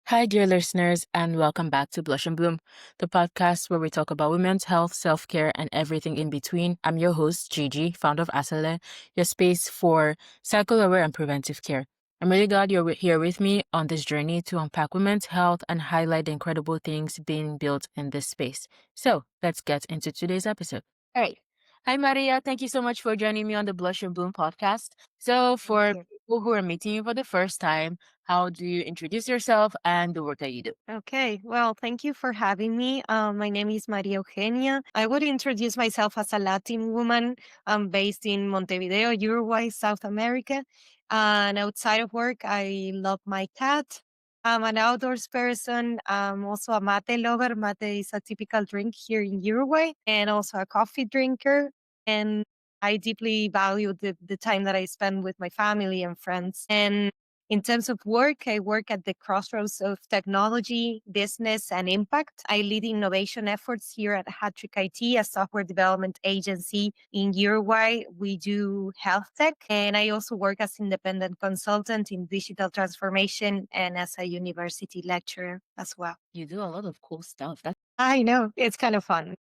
Hi, dear listeners, and welcome back to Blush and Bloom, the podcast where we talk about women's health, self care, and everything in between. I'm your host, Gigi, founder of Asele, your space for cycle aware and preventive care. I'm really glad you're here with me on this journey to unpack women's health and highlight the incredible things being built in this space. So let's get into today's episode. All right. Hi, Maria. Thank you so much for joining me on the Blush and Bloom podcast. So, for Thank you. people who are meeting you for the first time, how do you introduce yourself and the work that you do? Okay, well, thank you for having me. My name is Maria Eugenia. I would introduce myself as a Latin woman. I'm based in Montevideo, Uruguay, South America. And outside of work, I love my cat. I'm an outdoors person. I'm also a mate lover. Mate is a typical drink here in Uruguay, and also a coffee drinker. And I deeply value the time that I spend with my family and friends. And in terms of work, I work at the crossroads of technology, business, and impact. I lead innovation efforts here at Hattrick IT, a software development agency in Uruguay. We do health tech, and I also work as independent consultant in digital transformation and as a university lecturer as well. You do a lot of cool stuff. I know it's kind of fun.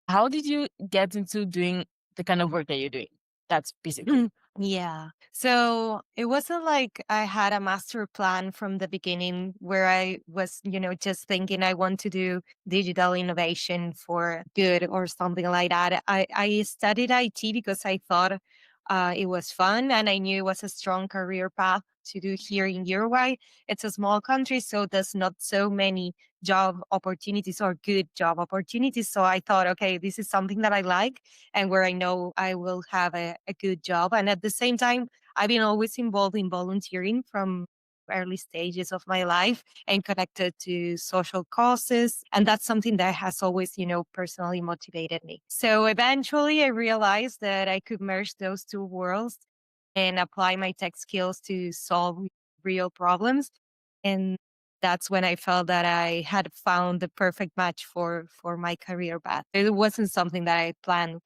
How did you get into doing the kind of work that you're doing? That's basically. Yeah. So it wasn't like I had a master plan from the beginning where I was, just thinking I want to do digital innovation for good or something like that. I studied IT because I thought it was fun and I knew it was a strong career path to do here in Uruguay. It's a small country, so there's not so many job opportunities or good job opportunities. So I thought, okay, this is something that I like and where I know I will have a good job. And at the same time, I've been always involved in volunteering from early stages of my life and connected to social causes. And that's something that has always, personally motivated me. So eventually I realized that I could merge those two worlds and apply my tech skills to solve real problems. And that's when I felt that I had found the perfect match for my career path. It wasn't something that I planned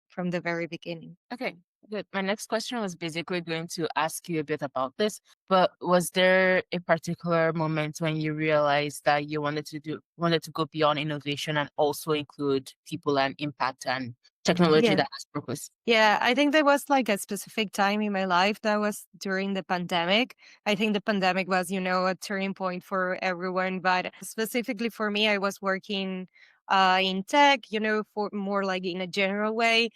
from the very beginning. Okay, good. My next question was basically going to ask you a bit about this, but was there a particular moment when you realized that you wanted to go beyond innovation and also include people and impact and technology Yeah. that has purpose? Yeah, I think there was like a specific time in my life that was during the pandemic. I think the pandemic was, a turning point for everyone, but specifically for me, I was working in tech, for more like in a general way.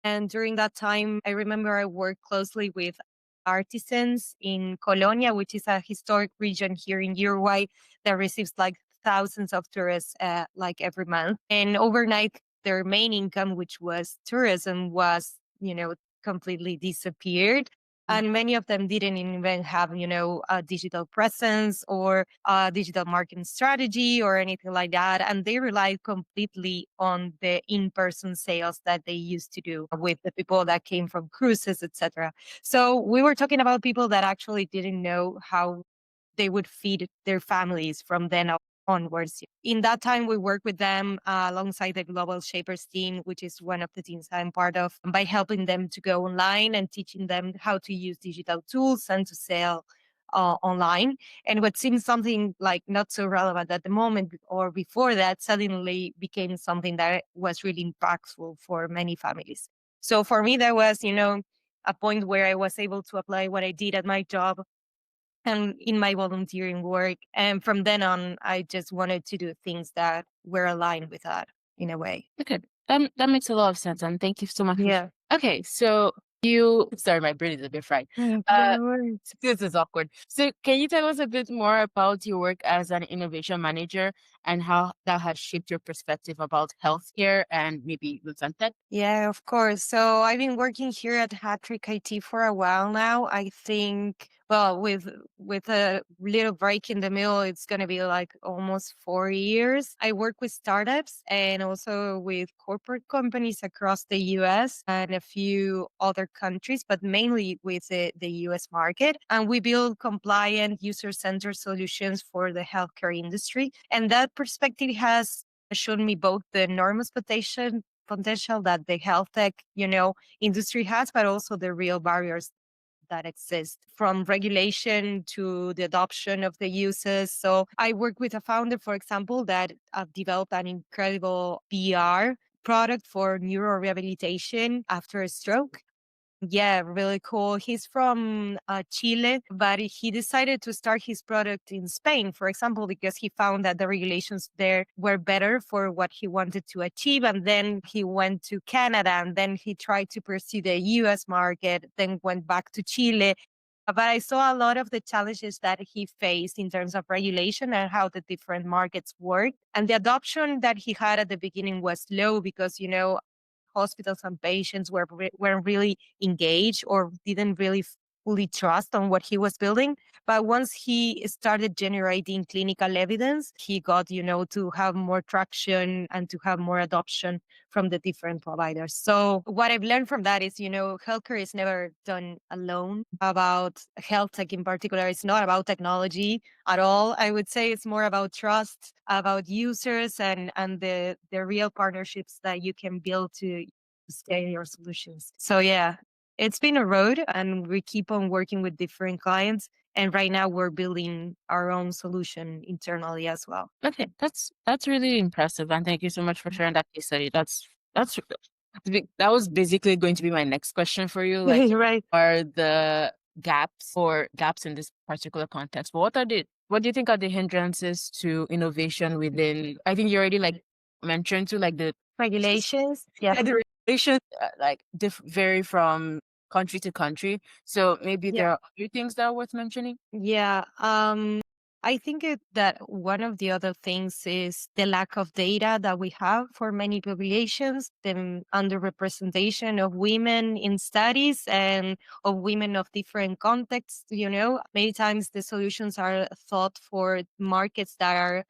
And during that time, I remember I worked closely with artisans in Colonia, which is a historic region here in Uruguay that receives like thousands of tourists like every month. And overnight, their main income, which was tourism, was, completely disappeared. Mm. And many of them didn't even have, a digital presence or a digital marketing strategy or anything like that. And they relied completely on the in-person sales that they used to do with the people that came from cruises, etc. So we were talking about people that actually didn't know how they would feed their families from then onwards. In that time, we worked with them alongside the Global Shapers team, which is one of the teams I'm part of, by helping them to go online and teaching them how to use digital tools and to sell online. And what seemed something like not so relevant at the moment or before that suddenly became something that was really impactful for many families. So for me, that was, a point where I was able to apply what I did at my job and in my volunteering work. And from then on, I just wanted to do things that were aligned with that in a way. Okay, that makes a lot of sense, and thank you so much for. Yeah. Okay, so you. Sorry, my brain is a bit fried. Uh, No worries. this is awkward. So, can you tell us a bit more about your work as an innovation manager and how that has shaped your perspective about healthcare and maybe roots and tech? Yeah, of course. So I've been working here at Hattrick IT for a while now. I think, well, with a little break in the middle, it's going to be like almost 4 years. I work with startups and also with corporate companies across the US and a few other countries, but mainly with the US market. And we build compliant, user-centered solutions for the healthcare industry. And that perspective has shown me both the enormous potential that the health tech, industry has, but also the real barriers that exist, from regulation to the adoption of the uses. So I work with a founder, for example, that developed an incredible VR product for neurorehabilitation after a stroke. Yeah, really cool. He's from Chile, but he decided to start his product in Spain, for example, because he found that the regulations there were better for what he wanted to achieve. And then he went to Canada, and then he tried to pursue the US market, then went back to Chile. But I saw a lot of the challenges that he faced in terms of regulation and how the different markets work. And the adoption that he had at the beginning was low because, hospitals and patients weren't really engaged or didn't really fully trust on what he was building. But once he started generating clinical evidence, he got, to have more traction and to have more adoption from the different providers. So what I've learned from that is, healthcare is never done alone. About health tech in particular, it's not about technology at all. I would say it's more about trust, about users and the real partnerships that you can build to scale your solutions. So yeah, it's been a road and we keep on working with different clients. And right now we're building our own solution internally as well. Okay, that's really impressive, and thank you so much for sharing that case study. That's that was basically going to be my next question for you. Like, Right. are the gaps in this particular context? But what do you think are the hindrances to innovation within? I think you already like mentioned to like the Regulations. Yeah. the regulations like vary from country to country. So maybe Yeah. there are other things that are worth mentioning. Yeah. I think that one of the other things is the lack of data that we have for many populations, the underrepresentation of women in studies and of women of different contexts. Many times the solutions are thought for markets that are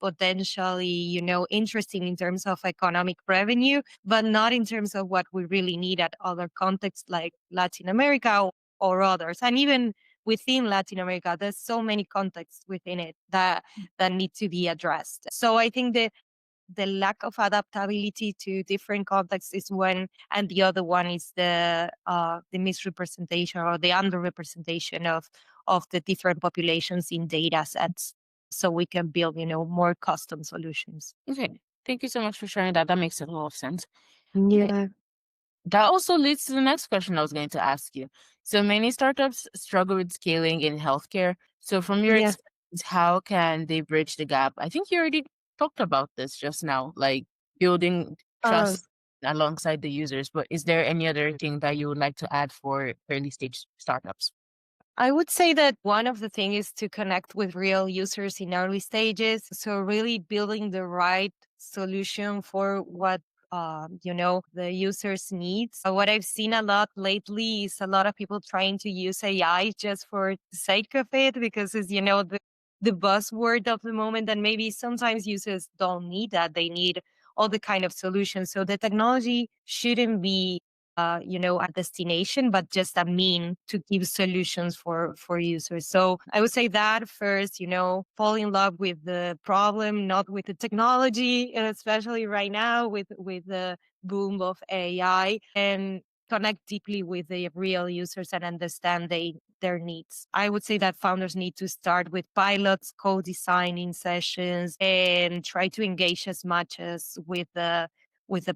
potentially, interesting in terms of economic revenue, but not in terms of what we really need at other contexts like Latin America or others. And even within Latin America, there's so many contexts within it that need to be addressed. So I think the lack of adaptability to different contexts is one, and the other one is the misrepresentation or the underrepresentation of the different populations in data sets. So we can build, more custom solutions. Okay, thank you so much for sharing that. That makes a lot of sense. Okay. Yeah. That also leads to the next question I was going to ask you. So many startups struggle with scaling in healthcare. So from your Yeah. experience, how can they bridge the gap? I think you already talked about this just now, like building Um, trust alongside the users. But is there any other thing that you would like to add for early stage startups? I would say that one of the things is to connect with real users in early stages. So really building the right solution for what the users needs. What I've seen a lot lately is a lot of people trying to use AI just for the sake of it because it's the buzzword of the moment, and maybe sometimes users don't need that. They need all the kind of solutions. So the technology shouldn't be a destination, but just a mean to give solutions for users. So I would say that first, fall in love with the problem, not with the technology, and especially right now with the boom of AI, and connect deeply with the real users and understand their needs. I would say that founders need to start with pilots, co-designing sessions, and try to engage as much as with the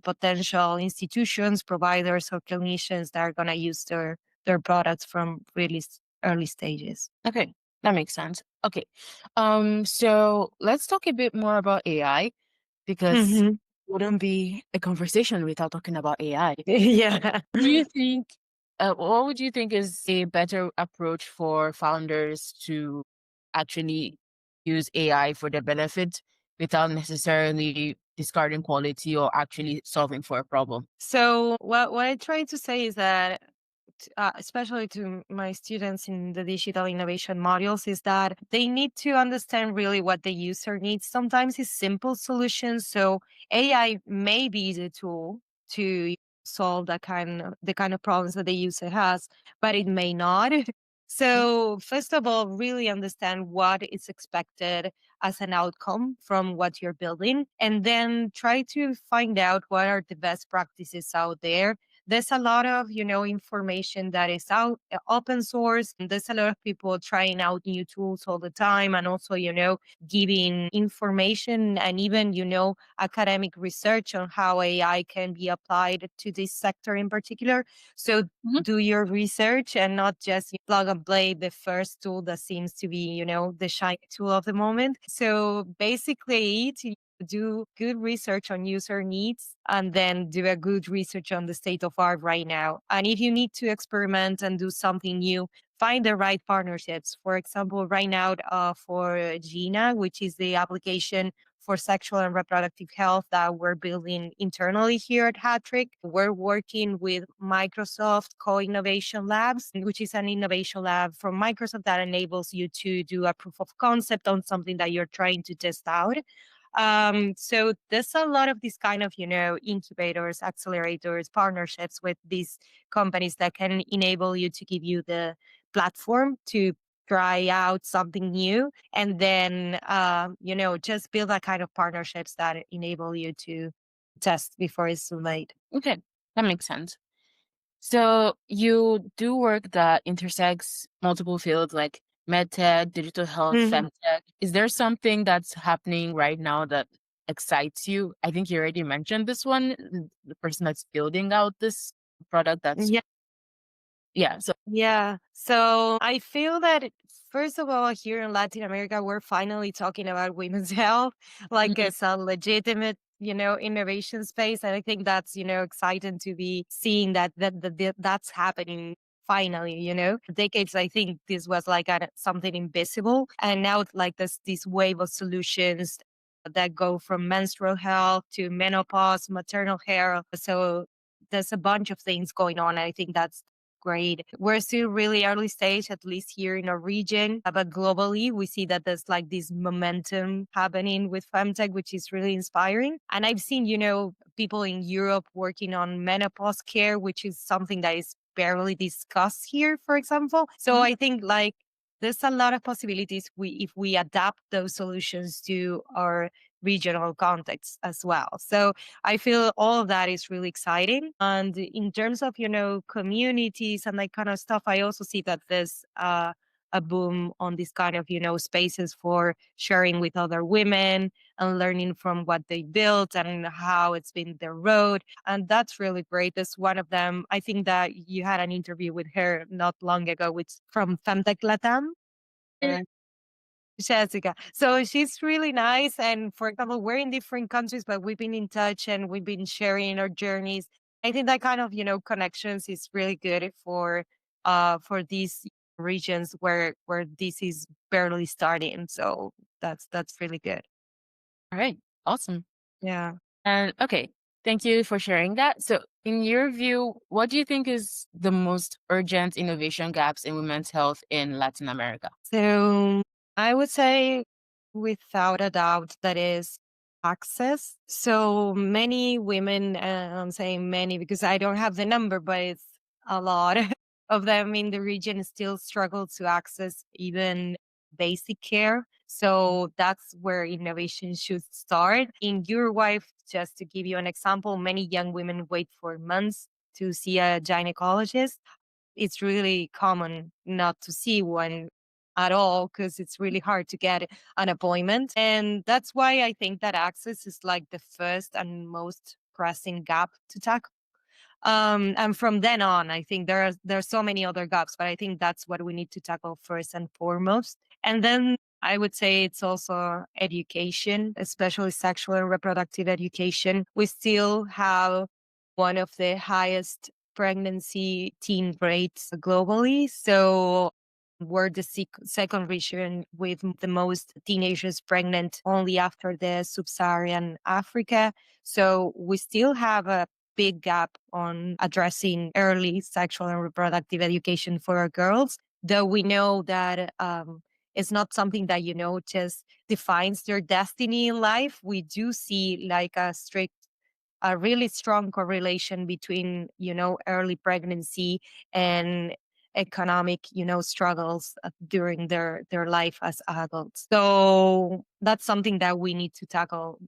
potential institutions, providers, or clinicians that are going to use their products from really early stages. Okay, that makes sense. Okay. So let's talk a bit more about AI because Hmm. wouldn't be a conversation without talking about AI. Yeah. Do you think, what would you think is a better approach for founders to actually use AI for their benefit without necessarily discarding quality or actually solving for a problem? So what I try to say is that especially to my students in the digital innovation modules, is that they need to understand really what the user needs. Sometimes it's simple solutions. So AI may be the tool to solve the kind of problems that the user has, but it may not. So first of all, really understand what is expected as an outcome from what you're building, and then try to find out what are the best practices out there there's a lot of, information that is out open source. And there's a lot of people trying out new tools all the time, and also, giving information and even, academic research on how AI can be applied to this sector in particular. So Mhm. do your research and not just plug and play the first tool that seems to be, the shiny tool of the moment. So basically, to do good research on user needs and then do a good research on the state of art right now. And if you need to experiment and do something new, find the right partnerships. For example, right now for Gina, which is the application for sexual and reproductive health that we're building internally here at Hattrick. We're working with Microsoft Co-Innovation Labs, which is an innovation lab from Microsoft that enables you to do a proof of concept on something that you're trying to test out. So there's a lot of these kind of, incubators, accelerators, partnerships with these companies that can enable you to give you the platform to try out something new, and then just build that kind of partnerships that enable you to test before it's too late. Okay, that makes sense. So you do work that intersects multiple fields like medtech, digital health, Mhm. femtech. Is there something that's happening right now that excites you? I think you already mentioned this one, the person that's building out this product that's yeah. So Yeah. So I feel that, first of all, here in Latin America, we're finally talking about women's health like mhm, as a legitimate, innovation space. And I think that's, exciting to be seeing that's happening finally, For decades, I think this was like something invisible. And now it's like this wave of solutions that go from menstrual health to menopause, maternal health. So there's a bunch of things going on. I think that's great. We're still really early stage, at least here in our region, but globally, we see that there's like this momentum happening with FemTech, which is really inspiring. And I've seen, people in Europe working on menopause care, which is something that is barely discussed here, for example. So mhm. I think like there's a lot of possibilities if we adapt those solutions to our regional context as well. So I feel all of that is really exciting. And in terms of, communities and that kind of stuff, I also see that there's a boom on this kind of, spaces for sharing with other women and learning from what they built and how it's been their road. And that's really great. There's one of them. I think that you had an interview with her not long ago, which from Femtech Latam. Jessica. So she's really nice. And for example, we're in different countries, but we've been in touch and we've been sharing our journeys. I think that kind of, connections is really good for these regions where this is barely starting. So that's really good. All right, awesome. Yeah. And okay, thank you for sharing that. So, in your view, what do you think is the most urgent innovation gaps in women's health in Latin America? So I would say, without a doubt, that is access. So many women, and I'm saying many because I don't have the number, but it's a lot of them in the region still struggle to access even basic care. So that's where innovation should start. In Uruguay, just to give you an example, many young women wait for months to see a gynecologist. It's really common not to see one at all because it's really hard to get an appointment. And that's why I think that access is like the first and most pressing gap to tackle. And from then on, I think there are so many other gaps, but I think that's what we need to tackle first and foremost. And then I would say it's also education, especially sexual and reproductive education. We still have one of the highest pregnancy teen rates globally. So we're the second region with the most teenagers pregnant only after the sub-Saharan Africa. So we still have a big gap on addressing early sexual and reproductive education for our girls, though we know that it's not something that, just defines their destiny in life. We do see like a really strong correlation between, early pregnancy and economic, struggles during their life as adults. So that's something that we need to tackle,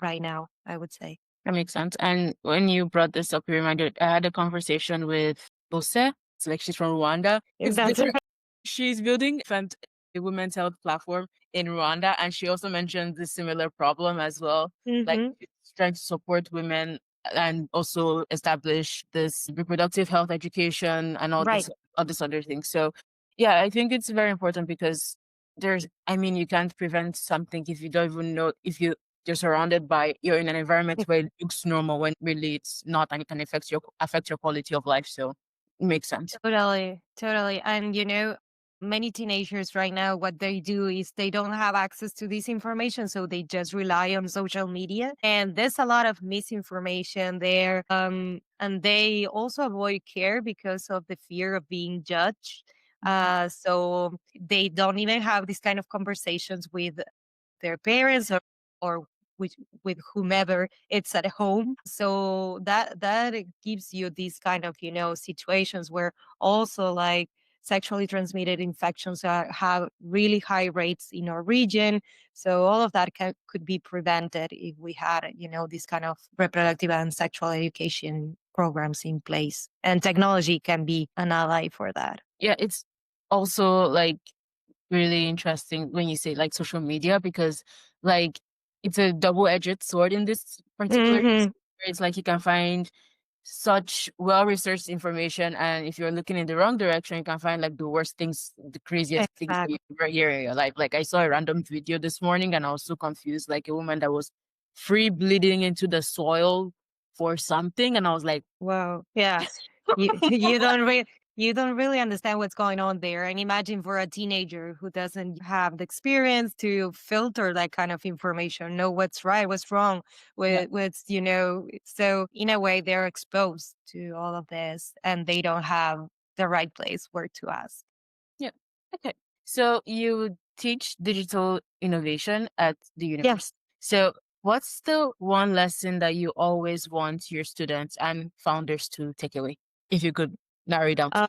right now, I would say. That makes sense. And when you brought this up, you reminded I had a conversation with Bose. It's like she's from Rwanda. It's That's different. right. She's building a women's health platform in Rwanda, and she also mentioned this similar problem as well. Like Hmm. she's trying to support women and also establish this reproductive health education and Right. all this other things. So yeah, I think it's very important because I mean, you can't prevent something if you don't even know if you're surrounded by you're in an environment where it looks normal when really it's not and it can affect your quality of life. So it makes sense. Totally, totally. And many teenagers right now, what they do is they don't have access to this information, so they just rely on social media. And there's a lot of misinformation there. And they also avoid care because of the fear of being judged. Mhm. So they don't even have these kind of conversations with their parents or with with whomever it's at home. So that it gives you these kind of situations where also like sexually transmitted infections have really high rates in our region. So all of that could be prevented if we had this kind of reproductive and sexual education programs in place, and technology can be an ally for that. Yeah, it's also like really interesting when you say like social media because like it's a double-edged sword in this particular case. Hmm. Where it's like you can find such well-researched information, and if you're looking in the wrong direction, you can find like the worst things, the craziest things that you Exactly. ever hear in your life. Like I saw a random video this morning and I was so confused, like a woman that was free bleeding into the soil for something, and I was like, Wow. Yeah. You you don't really understand what's going on there. And imagine for a teenager who doesn't have the experience to filter that kind of information, know what's right, what's wrong, yeah. so in a way they're exposed to all of this and they don't have the right place where to ask. Yeah. Okay. So you teach digital innovation at the Yeah. university. So what's the one lesson that you always want your students and founders to take away? If you could narrow it down to.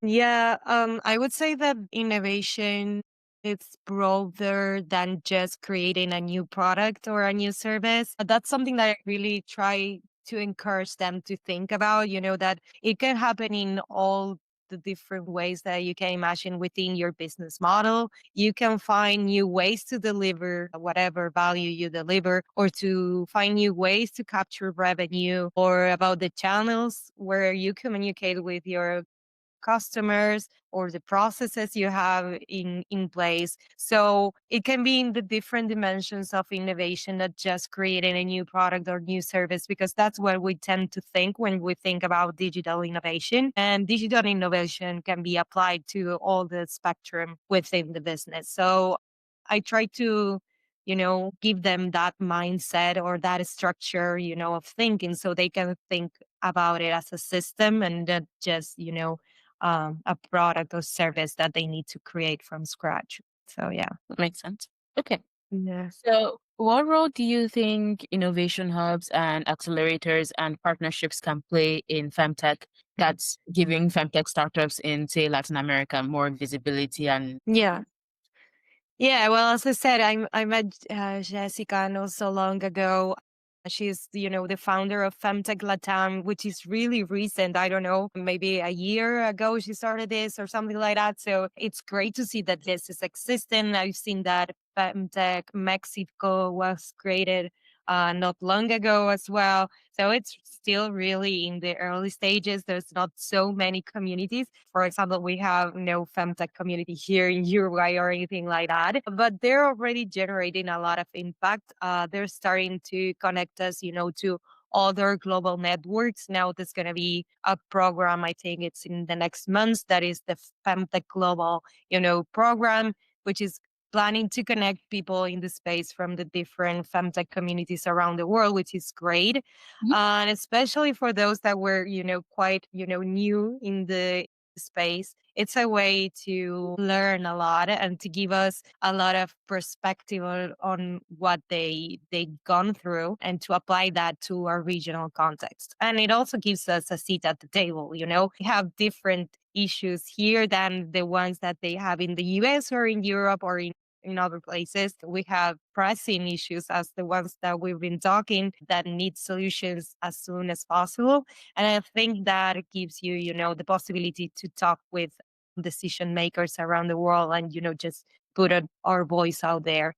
I would say that innovation it's broader than just creating a new product or a new service. That's something that I really try to encourage them to think about, that it can happen in all the different ways that you can imagine within your business model. You can find new ways to deliver whatever value you deliver, or to find new ways to capture revenue, or about the channels where you communicate with your customers or the processes you have in place. So it can be in the different dimensions of innovation, not just creating a new product or new service, because that's what we tend to think when we think about digital innovation. And digital innovation can be applied to all the spectrum within the business. So I try to give them that mindset or that structure of thinking, so they can think about it as a system and not just a product or service that they need to create from scratch. So yeah. That makes sense. Okay. Yeah. So what role do you think innovation hubs and accelerators and partnerships can play in femtech that's giving femtech startups in, say, Latin America more visibility and Yeah. Yeah, well, as I said, I met Jessica not so long ago. She's, the founder of FemTech Latam, which is really recent. I don't know, maybe a year ago she started this or something like that. So it's great to see that this is existing. I've seen that FemTech Mexico was created not long ago as well. So it's still really in the early stages. There's not so many communities. For example, we have no femtech community here in Uruguay or anything like that, but they're already generating a lot of impact. They're starting to connect us, to other global networks. Now there's going to be a program, I think it's in the next months, that is the femtech global, program, which is planning to connect people in the space from the different femtech communities around the world, which is great. And especially for those that were, quite, new in the space, it's a way to learn a lot and to give us a lot of perspective on what they've gone through, and to apply that to our regional context. And it also gives us a seat at the table. We have different issues here than the ones that they have in the US or in Europe or in in other places. We have pressing issues as the ones that we've been talking that need solutions as soon as possible. And I think that gives you, the possibility to talk with decision makers around the world and, just put our voice out there.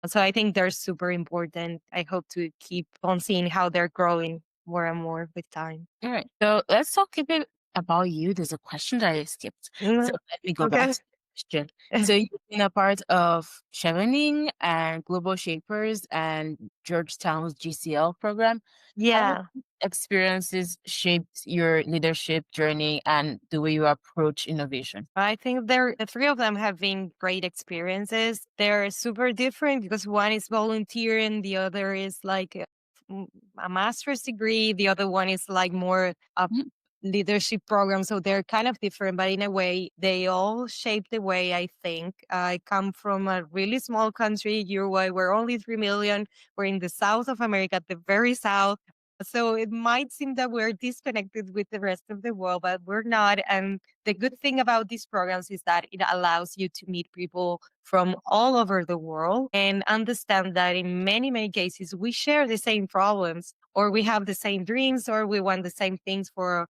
So I think they're super important. I hope to keep on seeing how they're growing more and more with time. All right. So let's talk a bit about you. There's a question that I skipped. So Mm, let me go back okay. to the question. So you've been a part of Chevening and Global Shapers and Georgetown's GCL program. How have Yeah. these experiences shaped your leadership journey and the way you approach innovation? I think the three of them have been great experiences. They're super different because one is volunteering, the other is like mm, a master's degree, the other one is like more a Mhm. leadership program. So they're kind of different, but in a way, they all shape the way I think. I come from a really small country, Uruguay. We're only 3 million. We're in the south of America, the very south. So it might seem that we're disconnected with the rest of the world, but we're not. And the good thing about these programs is that it allows you to meet people from all over the world and understand that in many, many cases, we share the same problems or we have the same dreams or we want the same things for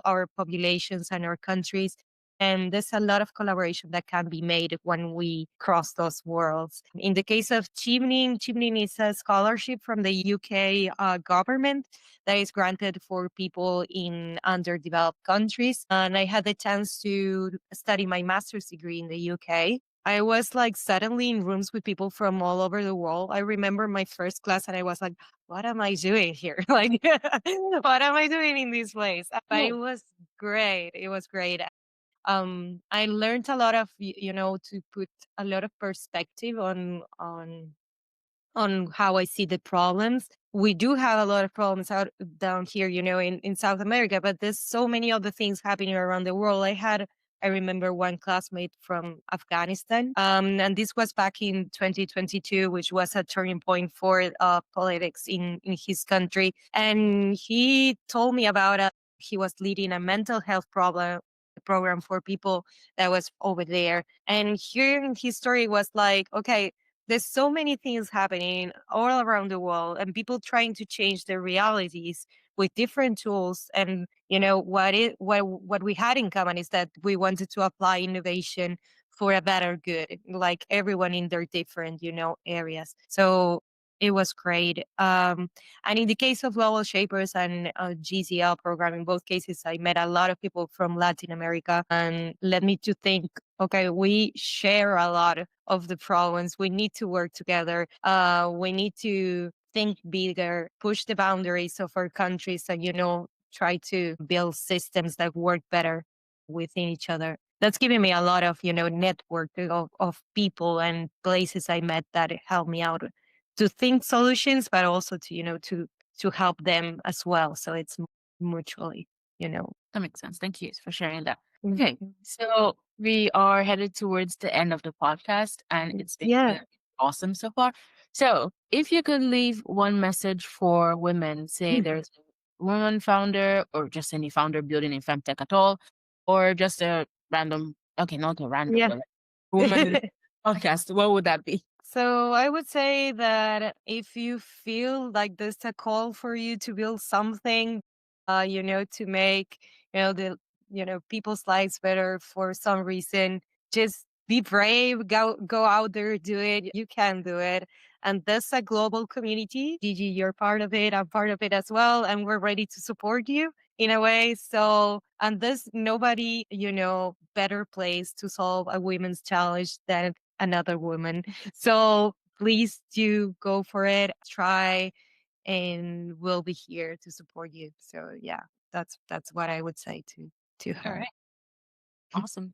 our populations and our countries. And there's a lot of collaboration that can be made when we cross those worlds. In the case of Chimning is a scholarship from the UK government that is granted for people in underdeveloped countries. And I had the chance to study my master's degree in the UK. I was like suddenly in rooms with people from all over the world. I remember my first class and I was like, what am I doing here? Like, what am I doing in this place? But it Oh, was great. It was great. I learned a lot of, to put a lot of perspective on how I see the problems. We do have a lot of problems out down here, in South America, but there's so many other things happening around the world. I remember one classmate from Afghanistan, and this was back in 2022, which was a turning point for politics in his country. And he told me about he was leading a mental health program for people that was over there. And hearing his story was like, okay, there's so many things happening all around the world and people trying to change their realities with different tools. And what we had in common is that we wanted to apply innovation for a better good, like everyone in their different areas. So it was great. And in the case of Global Shapers and GCL program, in both cases I met a lot of people from Latin America and led me to think, okay, we share a lot of the problems. We need to work together. We need to think bigger, push the boundaries of our countries, and try to build systems that work better within each other. That's given me a lot of network of people and places I met that helped me out to think solutions, but also to to help them as well. So it's mutually, you know. that makes sense. Thank you for sharing that. Okay. Mhm. So we are headed towards the end of the podcast and it's been Yeah. really awesome so far. So if you could leave one message for women, say there's a woman founder or just any founder building in FemTech at all, or just a random, okay, not a random, Yeah. but like woman podcast, what would that be? So I would say that if you feel like there's a call for you to build something, to make, the, people's lives better for some reason, just be brave, go out there, do it. You can do it. And there's a global community. Gigi, you're part of it. I'm part of it as well. And we're ready to support you in a way. So, and there's nobody, better place to solve a women's challenge than another woman. So please do go for it, try, and we'll be here to support you. So yeah, that's what I would say to All her. right. Awesome.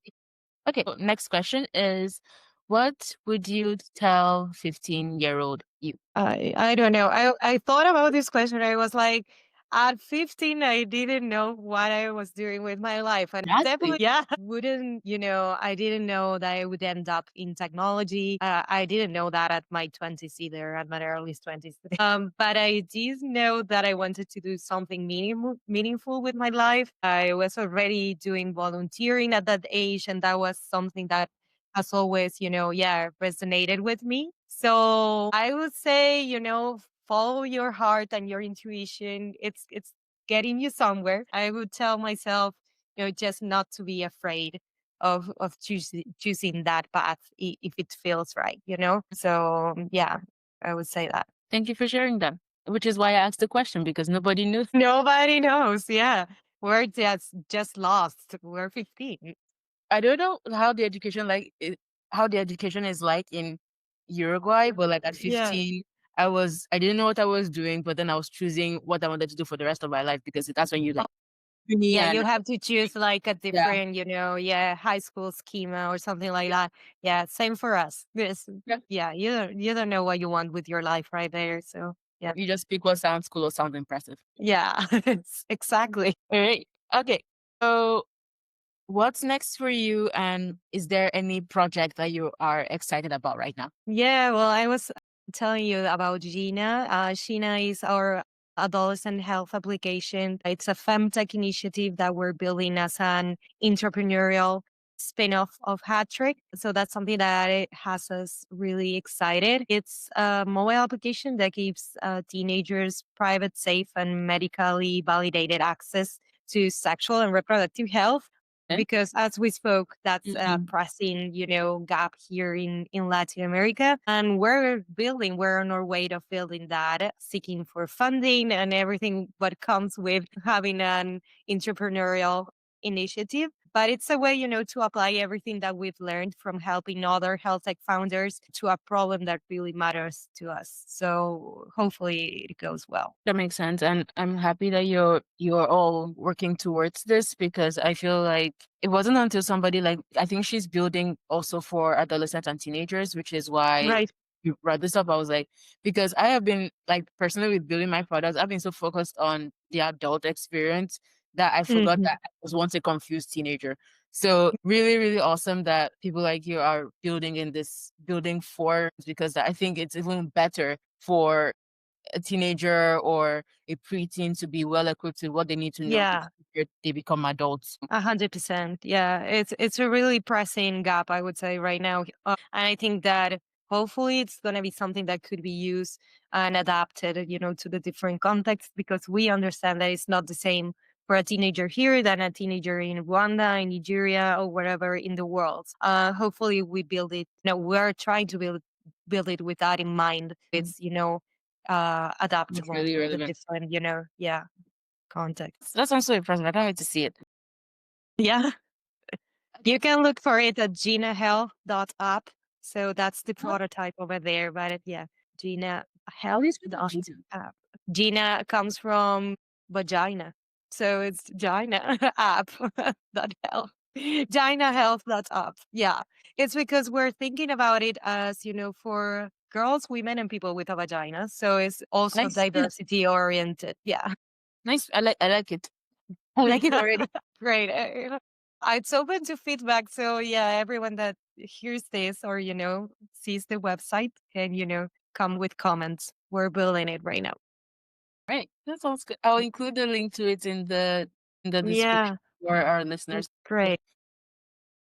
Okay. So next question is what would you tell 15-year-old you? I don't know. I thought about this question. I was like, at 15, I didn't know what I was doing with my life. And Exactly. definitely, yeah, wouldn't, I didn't know that I would end up in technology. I didn't know that at my 20s either, at my early 20s. But I did know that I wanted to do something meaningful with my life. I was already doing volunteering at that age, and that was something that has always, yeah, resonated with me. So I would say, follow your heart and your intuition. It's getting you somewhere. I would tell myself, just not to be afraid of choosing that path if it feels right. So yeah, I would say that. Thank you for sharing that. Which is why I asked the question because nobody knew. Nobody knows. Yeah. We're just lost. We're 15. I don't know how the education is like in Uruguay, but like at Yeah. 15, I didn't know what I was doing, but then I was choosing what I wanted to do for the rest of my life because that's when you like uni Yeah, you and have to choose like a yeah. different, yeah, high school schema or something like that. Yeah, same for us. This, Yeah. yeah, you don't know what you want with your life right there. So yeah, You just pick what sounds cool or sounds impressive. yeah, exactly. All right. Okay. So what's next for you? And is there any project that you are excited about right now? Yeah, well, I was telling you about Gina. Gina is our adolescent health application. It's a FemTech initiative that we're building as an entrepreneurial spin-off of Hattrick. So that's something that it has us really excited. It's a mobile application that gives teenagers private, safe, and medically validated access to sexual and reproductive health Eh? because as we spoke, that's a Mhm. pressing, gap here in Latin America. And we're on our way of building that, seeking for funding and everything what comes with having an entrepreneurial initiative. But it's a way, to apply everything that we've learned from helping other health tech founders to a problem that really matters to us. So hopefully it goes well. That makes sense. And I'm happy that you're all working towards this because I feel like it wasn't until somebody like I think she's building also for adolescents and teenagers, which is why Right. you brought this up. I was like, because I have been like personally with building my products, I've been so focused on the adult experience that I forgot Mhm. that I was once a confused teenager. So really, really awesome that people like you are building for because I think it's even better for a teenager or a preteen to be well equipped with what they need to know Yeah. before they become adults. 100%. Yeah, it's a really pressing gap, I would say, right now. And I think that hopefully it's going to be something that could be used and adapted, to the different contexts because we understand that it's not the same for a teenager here than a teenager in Rwanda, in Nigeria, or wherever in the world. Hopefully we build it. No, we're trying to build it with that in mind. Mm. It's That's adaptable really to the relevant. different, yeah, contexts. That sounds so impressive. I can't wait to see it. Yeah. You Okay. can look for it at ginahealth.app. So that's the Huh? prototype over there. But yeah, Gina How do Health you spell that dot Gina? app. Gina comes from vagina. So it's Gina app dot health. Gina Health dot app. Yeah. It's because we're thinking about it as, for girls, women, and people with a vagina. So it's also Nice. diversity oriented. Yeah. Nice. I like it. I like it already. Great. It's open to feedback. So yeah, everyone that hears this or sees the website can come with comments. We're building it right now. Right. That sounds good. I'll include the link to it in the description Yeah, for our listeners. great.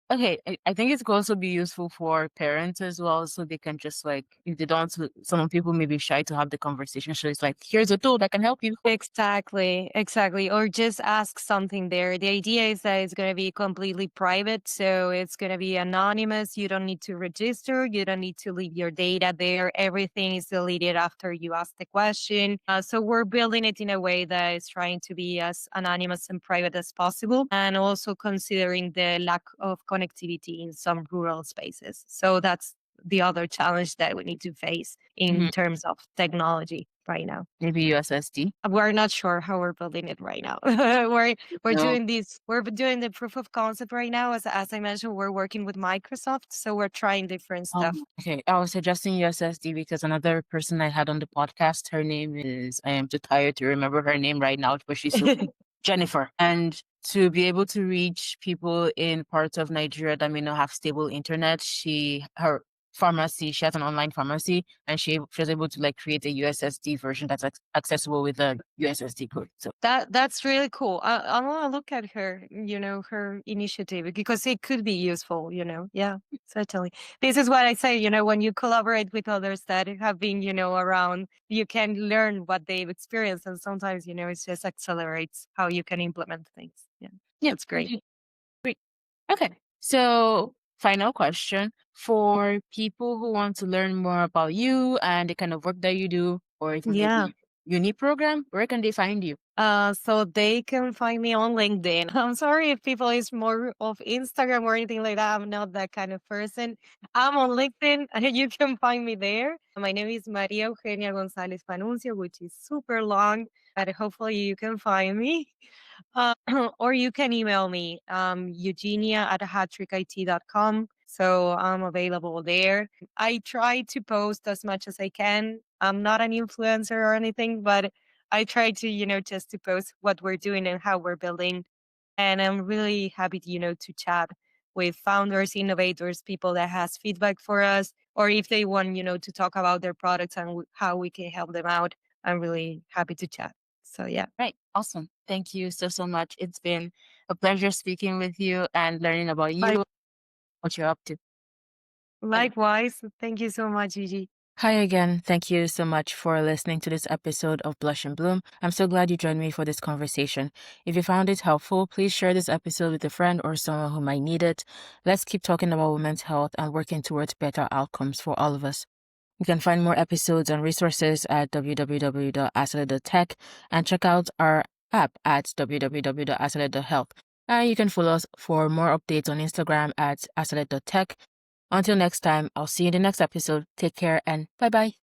Okay, I think it could also be useful for parents as well, so they can just like if they don't want to, some people may be shy to have the conversation. So it's like, here's a tool that can help you. Exactly, exactly. Or just ask something there. The idea is that it's going to be completely private. So it's going to be anonymous. You don't need to register. You don't need to leave your data there. Everything is deleted after you ask the question. So we're building it in a way that is trying to be as anonymous and private as possible. And also considering the lack of connectivity in some rural spaces. So that's the other challenge that we need to face in Mhm. terms of technology right now. Maybe USSD. We're not sure how we're building it right now. We're No. doing this. We're doing the proof of concept right now. As I mentioned, we're working with Microsoft, so we're trying different stuff. Okay. I was suggesting USSD because another person I had on the podcast, her name is, I am too tired to remember her name right now, but she's so Jennifer. And to be able to reach people in parts of Nigeria that may not have stable internet, pharmacy. She has an online pharmacy, and she was able to like create a USSD version that's accessible with a USSD code. So That's really cool. I want to look at her, her initiative because it could be useful. Yeah, certainly. This is what I say. When you collaborate with others that have been, around, you can learn what they've experienced, and sometimes, it just accelerates how you can implement things. Yeah, yeah, that's great. great. Okay, so final question for people who want to learn more about you and the kind of work that you do, or if Yeah. maybe uni program, where can they find you? So they can find me on LinkedIn. I'm sorry if people is more of Instagram or anything like that. I'm not that kind of person. I'm on LinkedIn and you can find me there. My name is Maria Eugenia Gonzalez Panuncio, which is super long, but hopefully you can find me. Or you can email me, eugenia@hattrickit.com. So I'm available there. I try to post as much as I can. I'm not an influencer or anything, but I try to, just to post what we're doing and how we're building. And I'm really happy, to chat with founders, innovators, people that has feedback for us, or if they want, to talk about their products and how we can help them out. I'm really happy to chat. So yeah. Right. Awesome. Thank you so much. It's been a pleasure speaking with you and learning about Like, you, what you're up to. And likewise. Thank you so much, Gigi. hi again. Thank you so much for listening to this episode of Blush and Bloom. I'm so glad you joined me for this conversation. If you found it helpful, please share this episode with a friend or someone who might need it. Let's keep talking about women's health and working towards better outcomes for all of us. You can find more episodes and resources at www.asele.tech and check out our app at www.asele.health. And you can follow us for more updates on Instagram at asele.tech. Until next time, I'll see you in the next episode. Take care and bye bye.